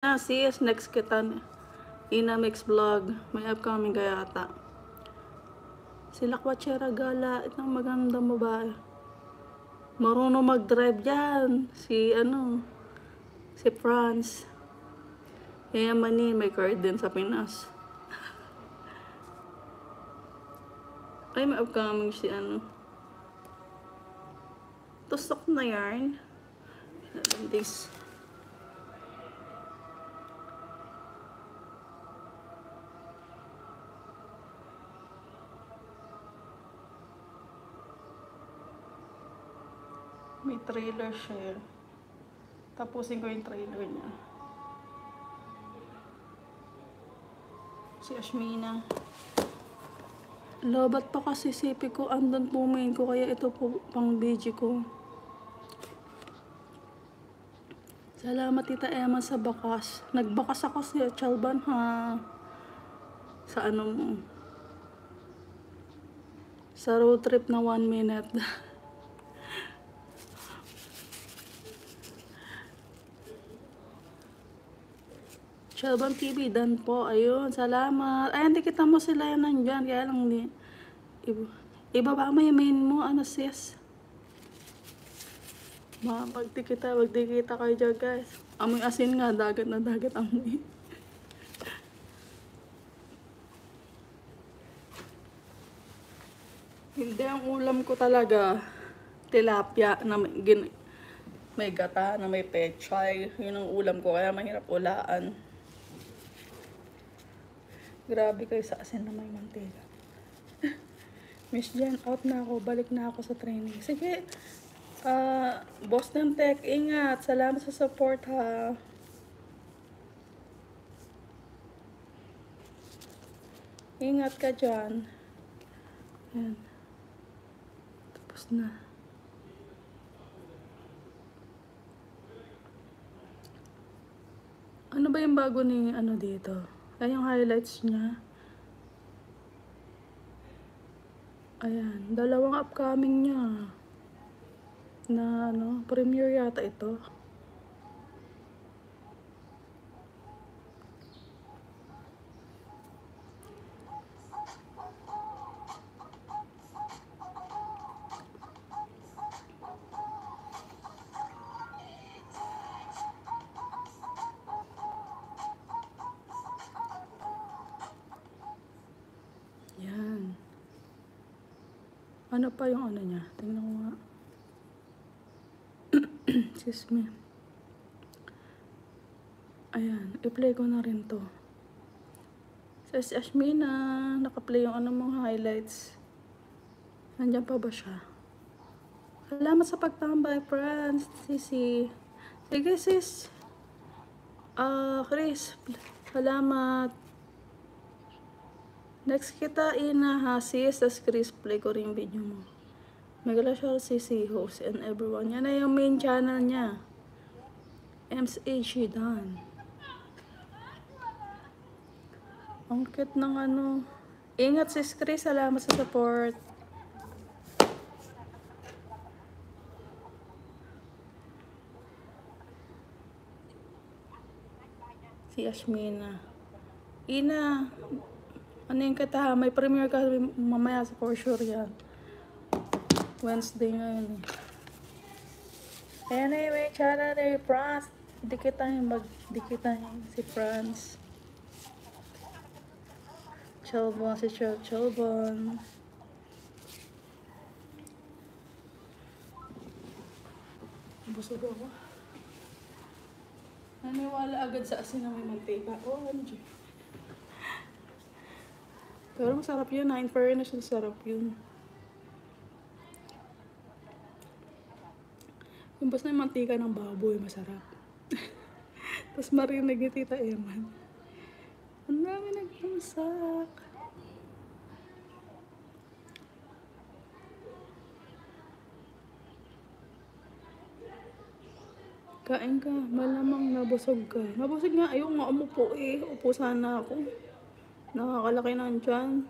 Sis, next kita Ina Mix Vlog. May upcoming kaya ata. Sila Kwatsera Gala. Itong magandang babae. Marunong mag-drive yan. Si Franz. Yayamanin, may card din sa Pinas. Ay, may upcoming si Tusok na yarn. This. May trailer siya. Tapusin ko yung trailer niya. Si Ashmina. Lobat pa kasi sipi ko. Andun po main ko. Kaya ito po pang BG ko. Salamat Tita Emma sa bakas. Nagbakas ako sa Chalban ha. Sa sa road trip na 1 minute. Chalban TV, dan po. Ayun, salamat. Ay, hindi kita mo sila yan nandyan. Kaya lang ibaba mo yung main mo. Sis? Magdikita kayo dyan, guys. Amoy asin nga. Dagat na dagat amoy. Hindi, ang ulam ko talaga. Tilapia na may gata, na may pechay. Yun ang ulam ko. Kaya mahirap ulaan. Grabe kayo sa asin na may mantika. Miss Jen, out na ako. Balik na ako sa training. Sige. Boss ng tech, ingat. Salamat sa support ha. Ingat ka dyan. Yan. Tapos na. Ano ba yung bago ni dito? Ayan yung highlights niya. Ayan. Dalawang upcoming niya. Na premiere yata ito. Yan. Ano pa yung niya? Tingnan ko nga. Excuse me. Ayan. I-play ko na rin to. Sa si Ashmina. Naka-play yung mong highlights. Nandiyan pa ba siya? Salamat sa pagtambay, friends. Sisi. Sige, sis. Chris. Salamat. Next kita Ina ha, sis. Tas Chris, play ko rin yung video mo. Megalasyal Sisi, host and everyone. Yan na yung main channel niya. MSH Dan. Ang cute ng Ingat sis Chris, salamat sa support. Si Ashmina. Ina, ano yung kita? May premiere ka mamaya sa for sure yan. Wednesday ngayon. Anyway, channel ni Franz. Dikitan si Franz. Chalban, si Chalban. Busog ako. Naniwala agad sa asin na may mantika. OMG. Pero masarap yun. In fairness, masarap yun. Yung basta yung mantika ng baboy, masarap. Tapos marinig ni Tita Eman. Ang dami nagpamsak. Kain ka. Malamang nabusog ka. Nabusog nga. Ayaw nga umupo eh. Upo sana ako. Nakakalaki na dyan.